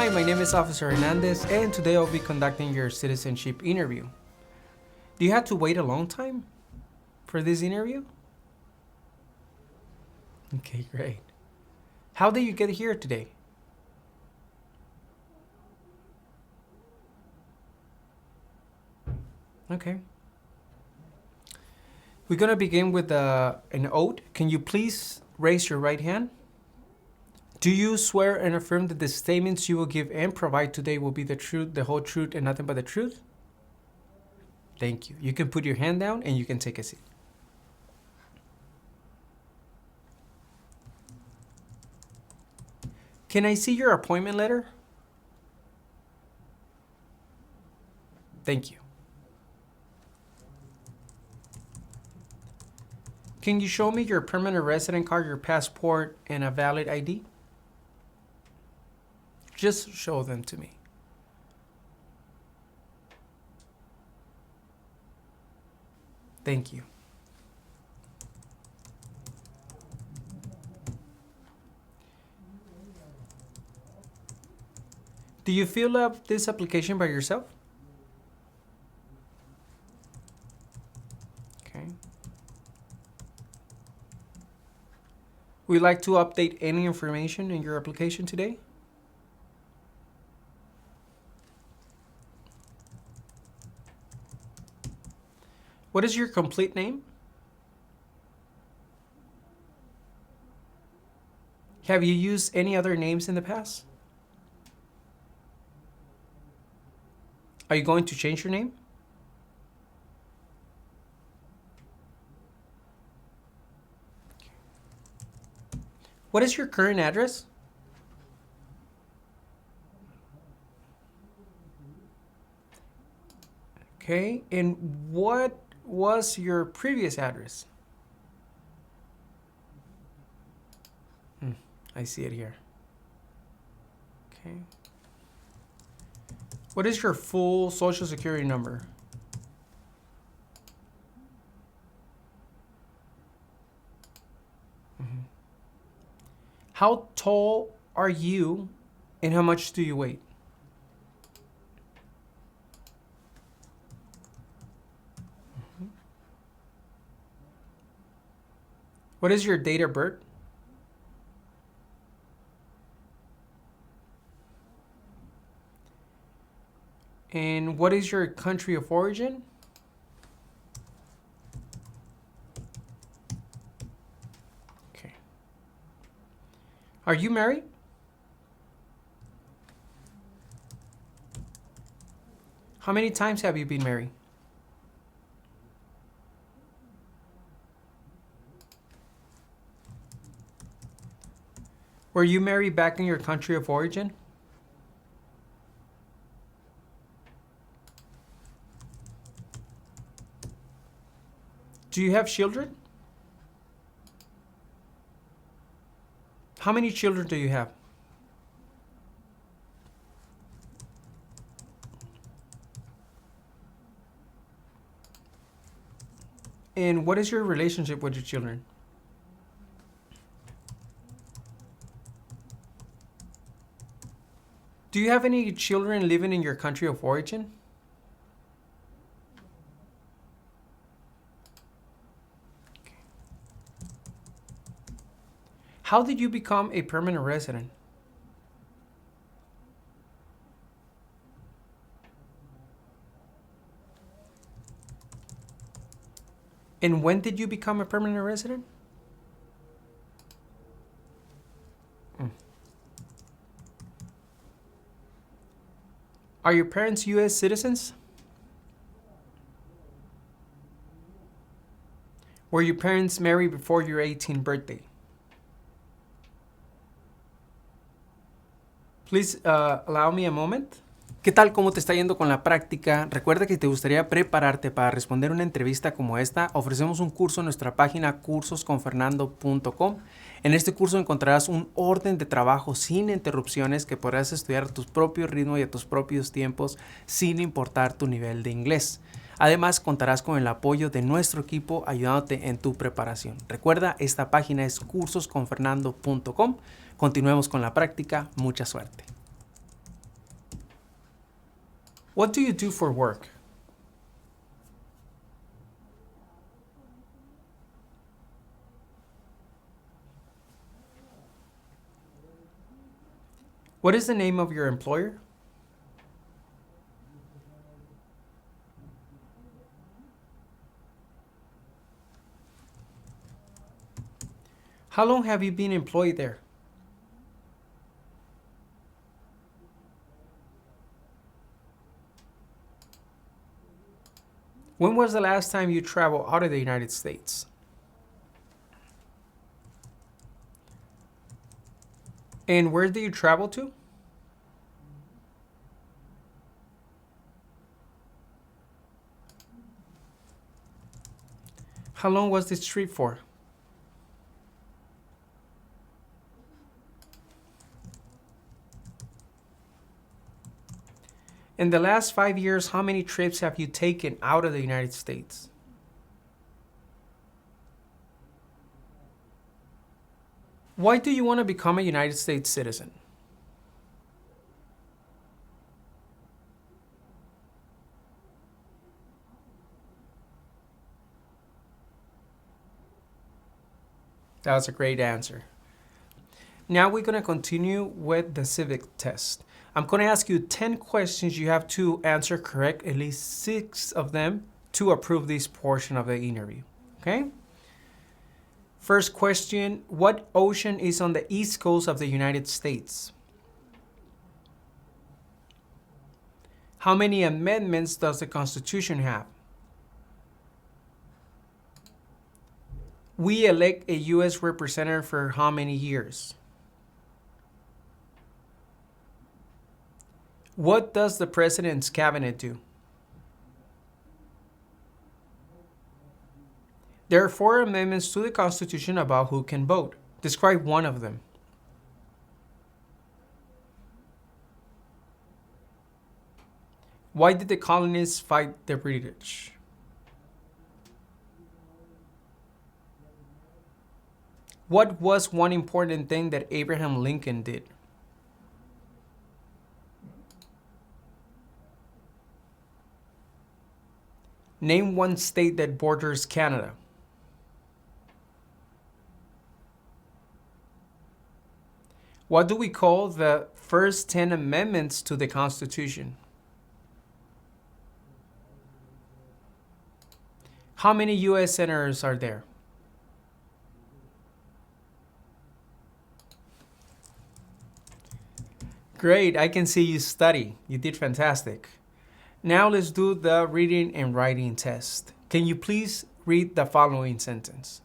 Hi, my name is Officer Hernandez, and today I'll be conducting your citizenship interview. Do you have to wait a long time for this interview? Okay, great. How did you get here today? Okay. We're gonna begin with an oath. Can you please raise your right hand? Do you swear and affirm that the statements you will give and provide today will be the truth, the whole truth, and nothing but the truth? Thank you. You can put your hand down and you can take a seat. Can I see your appointment letter? Thank you. Can you show me your permanent resident card, your passport, and a valid ID? Just show them to me. Thank you. Do you fill up this application by yourself? Okay. Would you like to update any information in your application today? What is your complete name? Have you used any other names in the past? Are you going to change your name? What is your current address? Okay, and what was your previous address? I see it here. Okay. What is your full social security number? How tall are you and how much do you weigh? What is your date of birth? And what is your country of origin? Okay. Are you married? How many times have you been married? Were you married back in your country of origin? Do you have children? How many children do you have? And what is your relationship with your children? Do you have any children living in your country of origin? Okay. How did you become a permanent resident? And when did you become a permanent resident? Are your parents U.S. citizens? Were your parents married before your 18th birthday? Please allow me a moment. ¿Qué tal? ¿Cómo te está yendo con la práctica? Recuerda que si te gustaría prepararte para responder una entrevista como esta, ofrecemos un curso en nuestra página cursosconfernando.com. En este curso encontrarás un orden de trabajo sin interrupciones que podrás estudiar a tu propio ritmo y a tus propios tiempos sin importar tu nivel de inglés. Además, contarás con el apoyo de nuestro equipo ayudándote en tu preparación. Recuerda, esta página es cursosconfernando.com. Continuemos con la práctica. Mucha suerte. What do you do for work? What is the name of your employer? How long have you been employed there? When was the last time you traveled out of the United States? And where did you travel to? How long was this trip for? In the last 5 years, how many trips have you taken out of the United States? Why do you want to become a United States citizen? That was a great answer. Now we're going to continue with the civic test. I'm going to ask you 10 questions. You have to answer correct, at least 6 of them, to approve this portion of the interview. Okay? First question, what ocean is on the east coast of the United States? How many amendments does the Constitution have? We elect a U.S. representative for how many years? What does the president's cabinet do? There are 4 amendments to the Constitution about who can vote. Describe one of them. Why did the colonists fight the British? What was one important thing that Abraham Lincoln did? Name one state that borders Canada. What do we call the first 10 amendments to the Constitution? How many U.S. senators are there? Great, I can see you study. You did fantastic. Now let's do the reading and writing test. Can you please read the following sentence?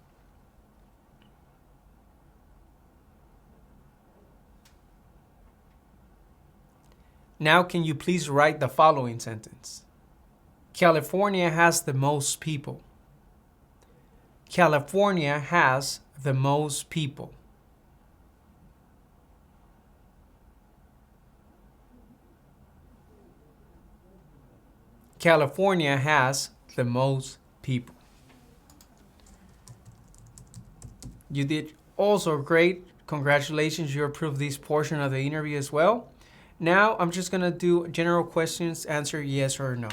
Now can you please write the following sentence? California has the most people. California has the most people. California has the most people. You did also great. Congratulations, you approved this portion of the interview as well. Now I'm just going to do general questions, answer yes or no.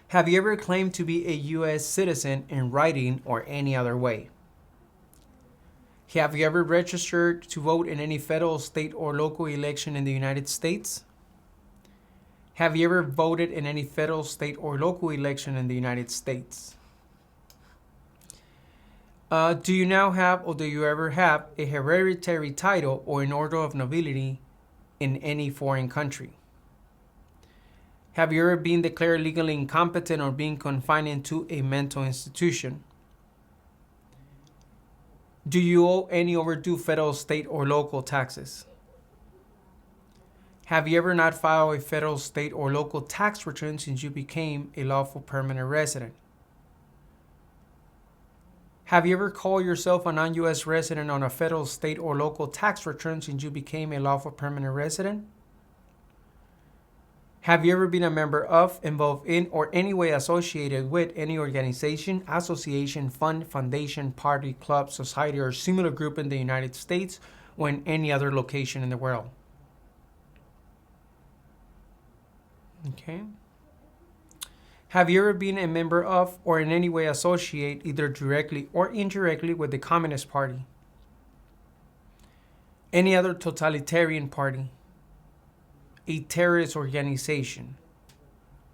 Have you ever claimed to be a U.S. citizen in writing or any other way? Have you ever registered to vote in any federal, state, or local election in the United States? Have you ever voted in any federal, state, or local election in the United States? Do you now have or do you ever have a hereditary title or an order of nobility in any foreign country? Have you ever been declared legally incompetent or been confined into a mental institution? Do you owe any overdue federal, state, or local taxes? Have you ever not filed a federal, state, or local tax return since you became a lawful permanent resident? Have you ever called yourself a non-U.S. resident on a federal, state, or local tax return since you became a lawful permanent resident? Have you ever been a member of, involved in, or any way associated with any organization, association, fund, foundation, party, club, society, or similar group in the United States or in any other location in the world? Okay. Have you ever been a member of or in any way associate, either directly or indirectly, with the Communist Party? Any other totalitarian party? A terrorist organization?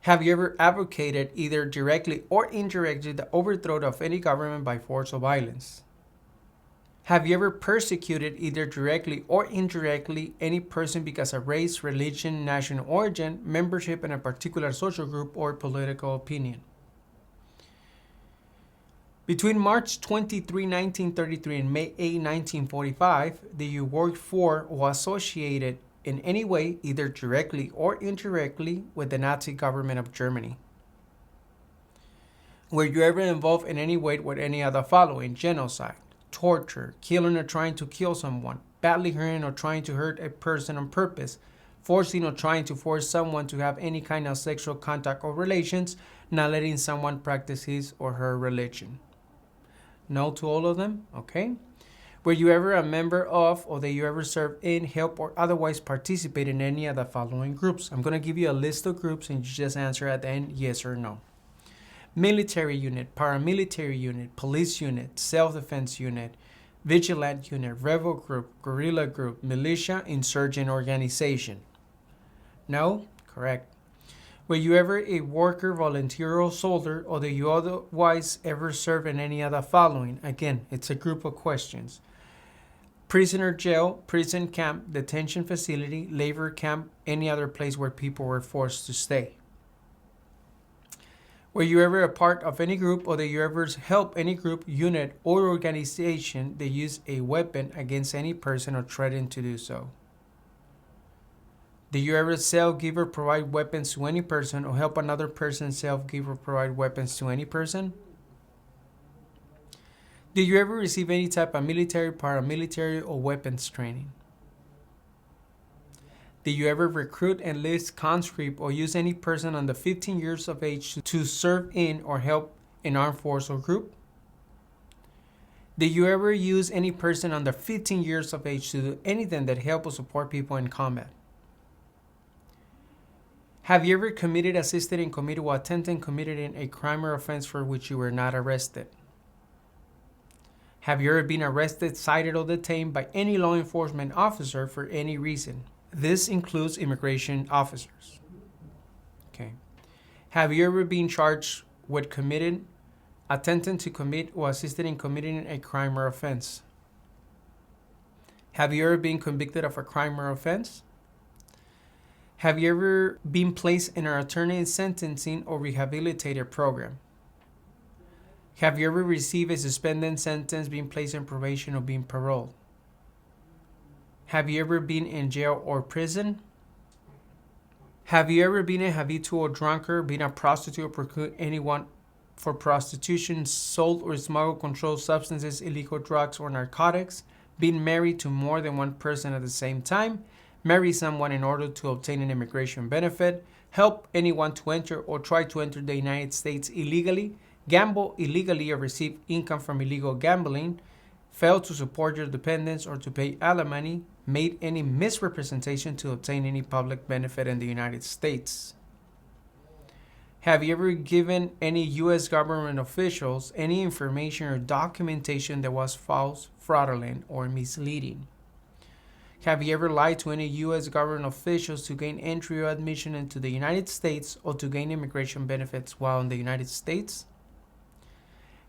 Have you ever advocated, either directly or indirectly, the overthrow of any government by force or violence? Have you ever persecuted, either directly or indirectly, any person because of race, religion, national origin, membership in a particular social group, or political opinion? Between March 23, 1933 and May 8, 1945, did you work for or associated in any way, either directly or indirectly, with the Nazi government of Germany? Were you ever involved in any way with any of the following: genocide, torture, killing or trying to kill someone, badly hurting or trying to hurt a person on purpose, forcing or trying to force someone to have any kind of sexual contact or relations, not letting someone practice his or her religion? No to all of them? Okay. Were you ever a member of, or that you ever served in, help, or otherwise participate in any of the following groups? I'm going to give you a list of groups and you just answer at the end yes or no. Military unit, paramilitary unit, police unit, self-defense unit, vigilant unit, rebel group, guerrilla group, militia, insurgent organization. No? Correct. Were you ever a worker, volunteer, or soldier, or that you otherwise ever serve in any of the following? Again, it's a group of questions. Prisoner jail, prison camp, detention facility, labor camp, any other place where people were forced to stay. Were you ever a part of any group, or that you ever help any group, unit, or organization that use a weapon against any person or threaten to do so? Did you ever sell, give, or provide weapons to any person, or help another person sell, give, or provide weapons to any person? Did you ever receive any type of military, paramilitary, or weapons training? Did you ever recruit, enlist, conscript, or use any person under 15 years of age to serve in or help an armed force or group? Did you ever use any person under 15 years of age to do anything that help or support people in combat? Have you ever committed, assisted in, committed, or attempted committed in a crime or offense for which you were not arrested? Have you ever been arrested, cited, or detained by any law enforcement officer for any reason? This includes immigration officers. Okay. Have you ever been charged with committed, attempting to commit, or assisted in committing a crime or offense? Have you ever been convicted of a crime or offense? Have you ever been placed in an alternative sentencing or rehabilitative program? Have you ever received a suspended sentence, been placed in probation, or been paroled? Have you ever been in jail or prison? Have you ever been a habitual drunkard, been a prostitute, or procured anyone for prostitution, sold or smuggled controlled substances, illegal drugs, or narcotics, been married to more than one person at the same time, marry someone in order to obtain an immigration benefit, help anyone to enter or try to enter the United States illegally, gamble illegally or receive income from illegal gambling, fail to support your dependents or to pay alimony, made any misrepresentation to obtain any public benefit in the United States. Have you ever given any U.S. government officials any information or documentation that was false, fraudulent, or misleading? Have you ever lied to any U.S. government officials to gain entry or admission into the United States or to gain immigration benefits while in the United States?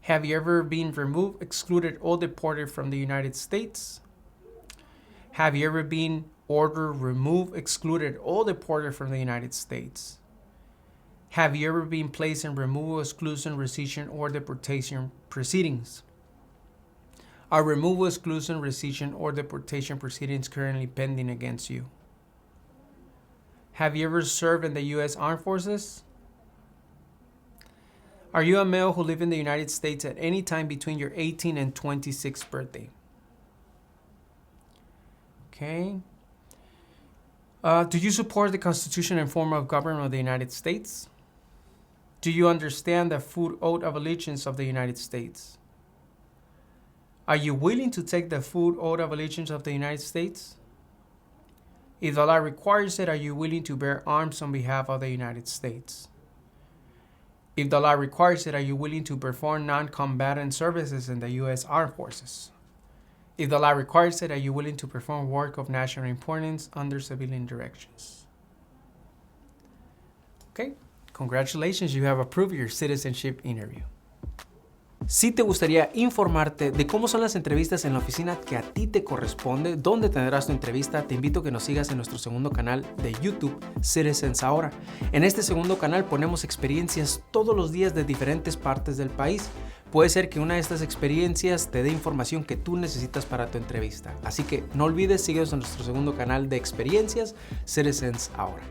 Have you ever been removed, excluded, or deported from the United States? Have you ever been ordered, removed, excluded, or deported from the United States? Have you ever been placed in removal, exclusion, rescission, or deportation proceedings? Are removal, exclusion, rescission, or deportation proceedings currently pending against you? Have you ever served in the U.S. Armed Forces? Are you a male who lived in the United States at any time between your 18th and 26th birthday? Okay. Do you support the Constitution and form of government of the United States? Do you understand the full oath of allegiance of the United States? Are you willing to take the full oath of allegiance of the United States? If the law requires it, are you willing to bear arms on behalf of the United States? If the law requires it, are you willing to perform non-combatant services in the U.S. Armed Forces? If the law requires it, are you willing to perform work of national importance under civilian directions? Okay, congratulations, you have approved your citizenship interview. Si te gustaría informarte de cómo son las entrevistas en la oficina que a ti te corresponde, dónde tendrás tu entrevista, te invito a que nos sigas en nuestro segundo canal de YouTube, Citizens Ahora. En este segundo canal ponemos experiencias todos los días de diferentes partes del país. Puede ser que una de estas experiencias te dé información que tú necesitas para tu entrevista. Así que no olvides, síguenos en nuestro segundo canal de experiencias, Citizens Ahora.